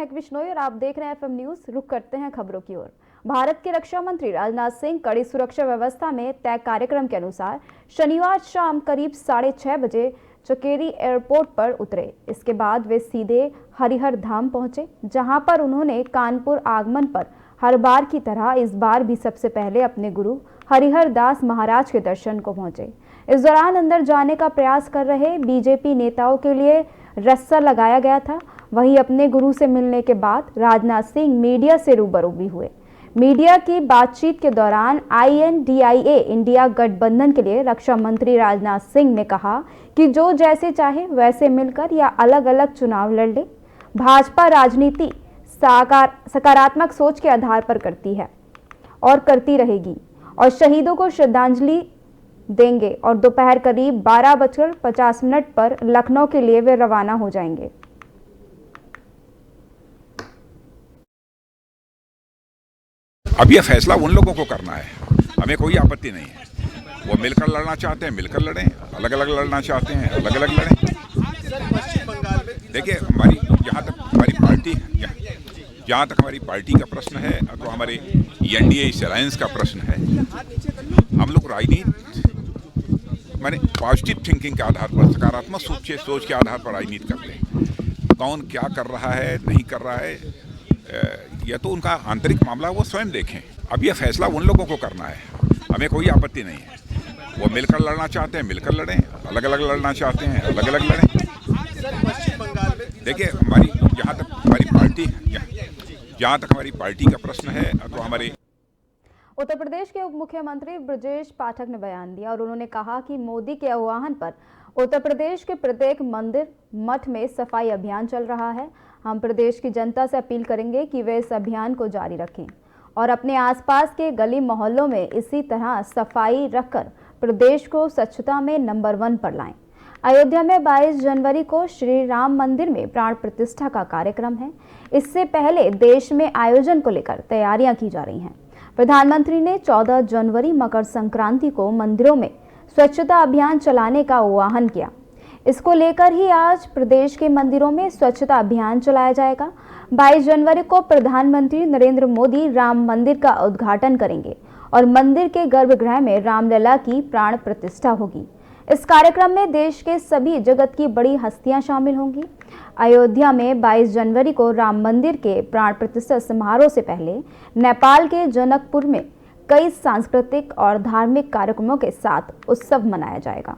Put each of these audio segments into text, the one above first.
महक बिश्नोई और आप देख रहे हैं एफएम न्यूज। रुक करते हैं खबरों की ओर। भारत के रक्षा मंत्री राजनाथ सिंह कड़ी सुरक्षा व्यवस्था में तय कार्यक्रम के अनुसार शनिवार शाम करीब 6:30 बजे चकेरी एयरपोर्ट पर उतरे। इसके बाद वे सीधे हरिहर धाम पहुंचे, जहां पर उन्होंने कानपुर आगमन पर हर बार की तरह इस बार भी सबसे पहले अपने गुरु हरिहर दास महाराज के दर्शन को पहुंचे। इस दौरान अंदर जाने का प्रयास कर रहे बीजेपी नेताओं के लिए रस्सा लगाया गया था। वहीं अपने गुरु से मिलने के बाद राजनाथ सिंह मीडिया से रूबरू भी हुए। मीडिया की बातचीत के दौरान INDIA इंडिया गठबंधन के लिए रक्षा मंत्री राजनाथ सिंह ने कहा कि जो जैसे चाहे वैसे मिलकर या अलग अलग चुनाव लड़ ले। भाजपा राजनीति सकारात्मक सोच के आधार पर करती है और करती रहेगी और शहीदों को श्रद्धांजलि देंगे। और दोपहर करीब 12:50 पर लखनऊ के लिए वे रवाना हो जाएंगे। अब यह फैसला उन लोगों को करना है, हमें कोई आपत्ति नहीं है। वो मिलकर लड़ना चाहते हैं मिलकर लड़ें, अलग अलग लड़ना चाहते हैं अलग अलग लड़ें। देखिए, जहाँ तक हमारी पार्टी का प्रश्न है, तो हमारे NDA इस अलायंस का प्रश्न है, हम लोग राजनीति माने पॉजिटिव थिंकिंग के आधार पर, सकारात्मक सोच के आधार पर राजनीति करते हैं। कौन क्या कर रहा है नहीं कर रहा है, यह तो उनका आंतरिक मामला, वो स्वयं देखें। अब यह फैसला उन लोगों को करना है, हमें कोई आपत्ति नहीं है। वो मिलकर लड़ना चाहते हैं मिलकर लड़ें, अलग अलग लड़ना चाहते हैं अलग अलग लड़ें। देखिए, जहाँ तक हमारी पार्टी का प्रश्न है, तो हमारे उत्तर प्रदेश के उप मुख्यमंत्री ब्रजेश पाठक ने बयान दिया और उन्होंने कहा कि मोदी के आह्वान पर उत्तर प्रदेश के प्रत्येक मंदिर मठ में सफाई अभियान चल रहा है। हम प्रदेश की जनता से अपील करेंगे कि वे इस अभियान को जारी रखें और अपने आसपास के गली मोहल्लों में इसी तरह सफाई रखकर प्रदेश को स्वच्छता में नंबर 1 पर लाएं। अयोध्या में 22 जनवरी को श्री राम मंदिर में प्राण प्रतिष्ठा का कार्यक्रम है। इससे पहले देश में आयोजन को लेकर तैयारियां की जा रही हैं। प्रधानमंत्री ने 14 जनवरी मकर संक्रांति को मंदिरों में स्वच्छता अभियान चलाने का आह्वान किया। इसको लेकर ही आज प्रदेश के मंदिरों में स्वच्छता अभियान चलाया जाएगा। 22 जनवरी को प्रधानमंत्री नरेंद्र मोदी राम मंदिर का उद्घाटन करेंगे और मंदिर के गर्भगृह में रामलला की प्राण प्रतिष्ठा होगी। इस कार्यक्रम में देश के सभी जगत की बड़ी हस्तियां शामिल होंगी। अयोध्या में 22 जनवरी को राम मंदिर के प्राण प्रतिष्ठा समारोह से पहले नेपाल के जनकपुर में कई सांस्कृतिक और धार्मिक कार्यक्रमों के साथ उत्सव मनाया जाएगा।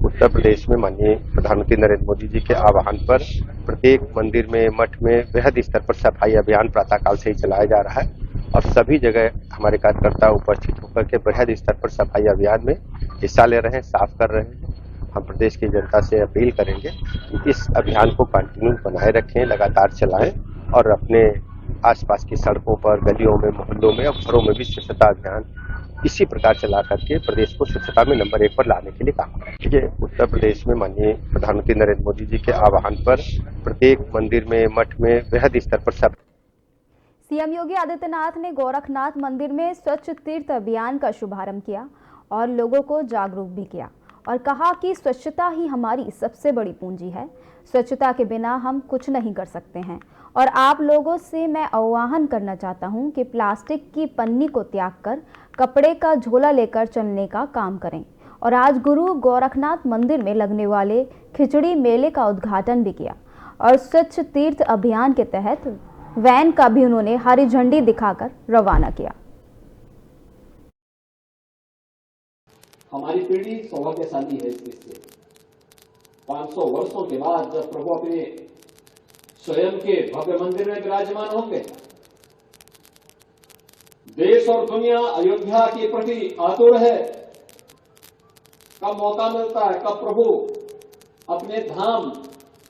उत्तर प्रदेश में माननीय प्रधानमंत्री नरेंद्र मोदी जी के आह्वान पर प्रत्येक मंदिर में मठ में वृहद स्तर पर सफाई अभियान प्रातःकाल से ही चलाया जा रहा है और सभी जगह हमारे कार्यकर्ता उपस्थित होकर के वृहद स्तर पर सफाई अभियान में हिस्सा ले रहे हैं, साफ कर रहे हैं। हम प्रदेश की जनता से अपील करेंगे कि इस अभियान को कंटिन्यू बनाए रखें, लगातार चलाएं और अपने आसपास की सड़कों पर, गलियों में, मोहल्लों में और घरों में भी स्वच्छता अभियान इसी प्रकार चला करके प्रदेश को स्वच्छता में नंबर 1 पर लाने के लिए काम करें। देखिए, उत्तर प्रदेश में माननीय प्रधानमंत्री नरेंद्र मोदी जी के आह्वान पर प्रत्येक मंदिर में मठ में वृहद स्तर पर सीएम योगी आदित्यनाथ ने गोरखनाथ मंदिर में स्वच्छ तीर्थ अभियान का शुभारंभ किया और लोगों को जागरूक भी किया और कहा कि स्वच्छता ही हमारी सबसे बड़ी पूंजी है। स्वच्छता के बिना हम कुछ नहीं कर सकते हैं और आप लोगों से मैं आह्वान करना चाहता हूं कि प्लास्टिक की पन्नी को त्याग कर कपड़े का झोला लेकर चलने का काम करें। और आज गुरु गोरखनाथ मंदिर में लगने वाले खिचड़ी मेले का उद्घाटन भी किया और स्वच्छ तीर्थ अभियान के तहत वैन का भी उन्होंने हरी झंडी दिखाकर रवाना किया। हमारी पीढ़ी सौभाग्यशाली है इससे 500 वर्षों के बाद जब प्रभु अपने स्वयं के भव्य मंदिर में विराजमान होंगे, देश और दुनिया अयोध्या के प्रति आतुर है। कब मौका मिलता है, कब प्रभु अपने धाम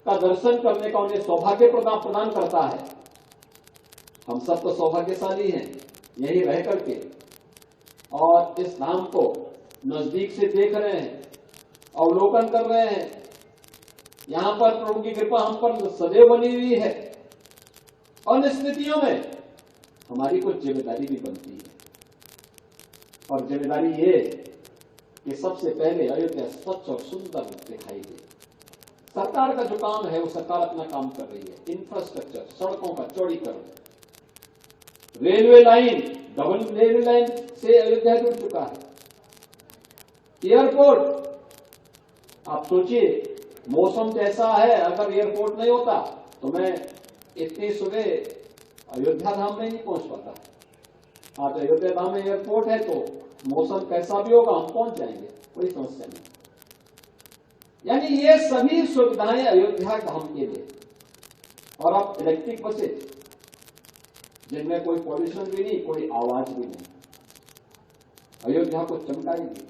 का दर्शन करने का उन्हें सौभाग्य प्रदान करता है। हम सब तो सौभाग्यशाली हैं यही रह करके और इस धाम को नजदीक से देख रहे हैं, अवलोकन कर रहे हैं। यहां पर प्रभु की कृपा हम पर सदैव बनी हुई है और इन स्थितियों में हमारी कुछ जिम्मेदारी भी बनती है और जिम्मेदारी ये कि सबसे पहले अयोध्या स्वच्छ और सुंदर दिखाई दे। सरकार का जो काम है वो सरकार अपना काम कर रही है। इंफ्रास्ट्रक्चर, सड़कों का चौड़ीकरण, railway line, double railway line से अयोध्या जुड़ चुका है। एयरपोर्ट, आप सोचिए मौसम कैसा है, अगर एयरपोर्ट नहीं होता तो मैं इतनी सुबह अयोध्या धाम में नहीं पहुंच पाता। आज अयोध्या धाम में एयरपोर्ट है तो मौसम कैसा भी होगा हम पहुंच जाएंगे, कोई समस्या नहीं। यानी ये सभी सुविधाएं अयोध्या धाम के लिए। और अब इलेक्ट्रिक बसेज जिनमें कोई पॉल्यूशन भी नहीं, कोई आवाज भी नहीं, अयोध्या को चमकाएगी।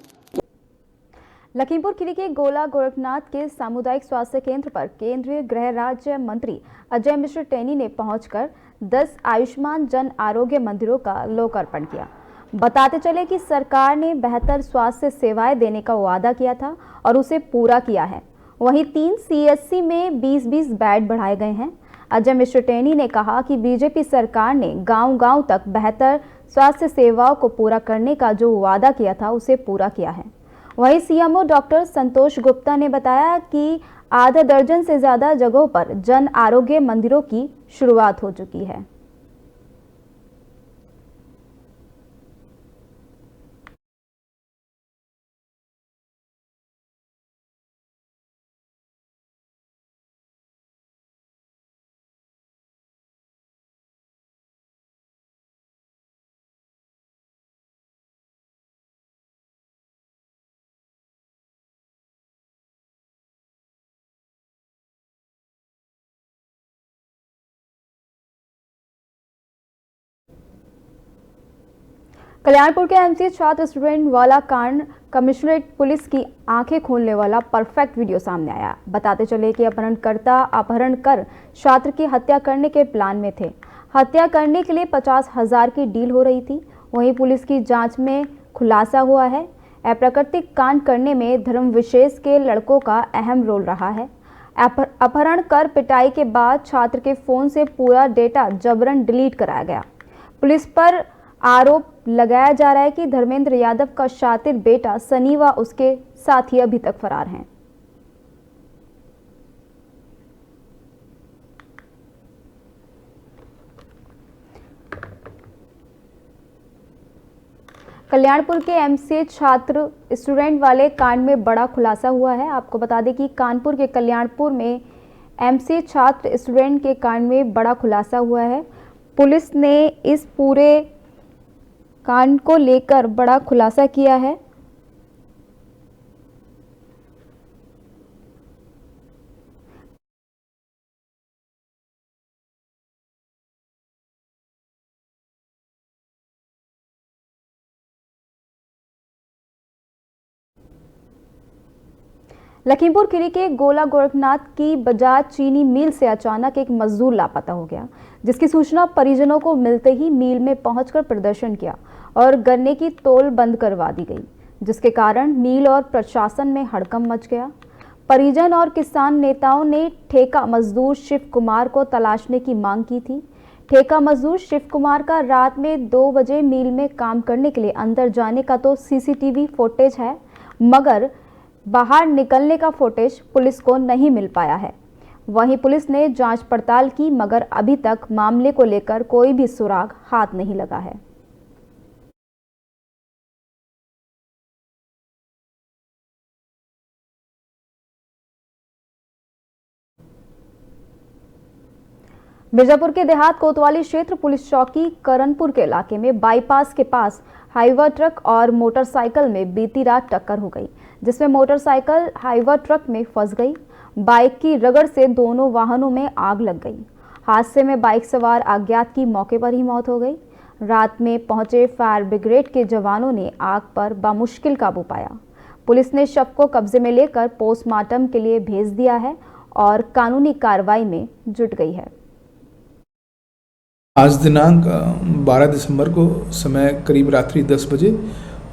लखीमपुर खीरी के गोला गोरखनाथ के सामुदायिक स्वास्थ्य केंद्र पर केंद्रीय गृह राज्य मंत्री अजय मिश्र टेनी ने पहुंचकर 10 आयुष्मान जन आरोग्य मंदिरों का लोकार्पण किया। बताते चले कि सरकार ने बेहतर स्वास्थ्य सेवाएं देने का वादा किया था और उसे पूरा किया है। वहीं 3 CSC में 20-20 बेड बढ़ाए गए हैं। अजय मिश्र टेनी ने कहा कि बीजेपी सरकार ने गांव-गांव तक बेहतर स्वास्थ्य सेवाओं को पूरा करने का जो वादा किया था उसे पूरा किया है। वहीं CMO डॉक्टर संतोष गुप्ता ने बताया कि आधा दर्जन से ज्यादा जगहों पर जन आरोग्य मंदिरों की शुरुआत हो चुकी है। कल्याणपुर के MC छात्र स्टूडेंट वाला कांड, कमिश्नरेट पुलिस की आंखें खोलने वाला परफेक्ट वीडियो सामने आया। बताते चले कि अपहरणकर्ता अपहरण कर छात्र की हत्या करने के प्लान में थे। हत्या करने के लिए 50,000 की डील हो रही थी। वहीं पुलिस की जांच में खुलासा हुआ है अप्राकृतिक कांड करने में धर्म विशेष के लड़कों का अहम रोल रहा है। अपहरण कर पिटाई के बाद छात्र के फोन से पूरा डेटा जबरन डिलीट कराया गया। पुलिस पर आरोप लगाया जा रहा है कि धर्मेंद्र यादव का शातिर बेटा सनी व उसके साथी अभी तक फरार हैं। कल्याणपुर के MCA छात्र स्टूडेंट वाले कांड में बड़ा खुलासा हुआ है। आपको बता दें कि कानपुर के कल्याणपुर में MCA छात्र स्टूडेंट के कांड में बड़ा खुलासा हुआ है। पुलिस ने इस पूरे कांड को लेकर बड़ा खुलासा किया है। लखीमपुर खीरी के गोला गोरखनाथ की बजाज चीनी मिल से अचानक एक मजदूर लापता हो गया, जिसकी सूचना परिजनों को मिलते ही मिल में पहुंचकर प्रदर्शन किया और गन्ने की तौल बंद करवा दी गई, जिसके कारण मिल और प्रशासन में हड़कंप मच गया। परिजन और किसान नेताओं ने ठेका मजदूर शिव कुमार को तलाशने की मांग की थी। ठेका मजदूर शिव कुमार का रात में 2 बजे मिल में काम करने के लिए अंदर जाने का तो CCTV फुटेज है, मगर बाहर निकलने का फुटेज पुलिस को नहीं मिल पाया है। वहीं पुलिस ने जांच पड़ताल की, मगर अभी तक मामले को लेकर कोई भी सुराग हाथ नहीं लगा है। मिर्जापुर के देहात कोतवाली क्षेत्र पुलिस चौकी करनपुर के इलाके में बाईपास के पास हाईवा ट्रक और मोटरसाइकिल में बीती रात टक्कर हो गई, जिसमें मोटरसाइकिल हाईवा ट्रक में फंस गई। बाइक की रगड़ से दोनों वाहनों में आग लग गई। हादसे में बाइक सवार अज्ञात की मौके पर ही मौत हो गई। रात में पहुंचे फायर ब्रिगेड के जवानों ने आग पर बामुश्किल काबू पाया। पुलिस ने शव को कब्जे में लेकर पोस्टमार्टम के लिए भेज दिया है और कानूनी कार्रवाई में जुट गई है। आज दिनांक 12 दिसंबर को समय करीब रात्रि 10 बजे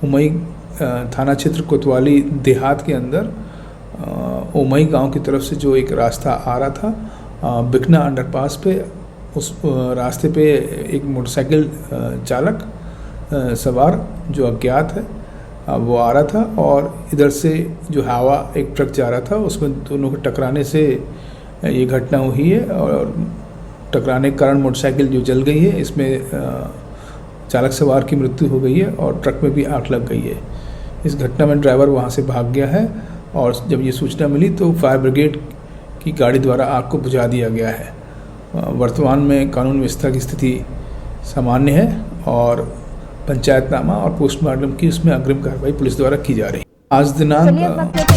उमई थाना क्षेत्र कोतवाली देहात के अंदर उमई गांव की तरफ से जो एक रास्ता आ रहा था, बिकना अंडरपास पे, उस रास्ते पे एक मोटरसाइकिल चालक सवार जो अज्ञात है वो आ रहा था और इधर से जो हवा एक ट्रक जा रहा था उसमें दोनों के टकराने से ये घटना हुई है और टकराने के कारण मोटरसाइकिल जो जल गई है, इसमें चालक सवार की मृत्यु हो गई है और ट्रक में भी आग लग गई है। इस घटना में ड्राइवर वहाँ से भाग गया है और जब ये सूचना मिली तो फायर ब्रिगेड की गाड़ी द्वारा आग को बुझा दिया गया है। वर्तमान में कानून व्यवस्था की स्थिति सामान्य है और पंचायतनामा और पोस्टमार्टम की उसमें अग्रिम कार्रवाई पुलिस द्वारा की जा रही है। आज दिनांक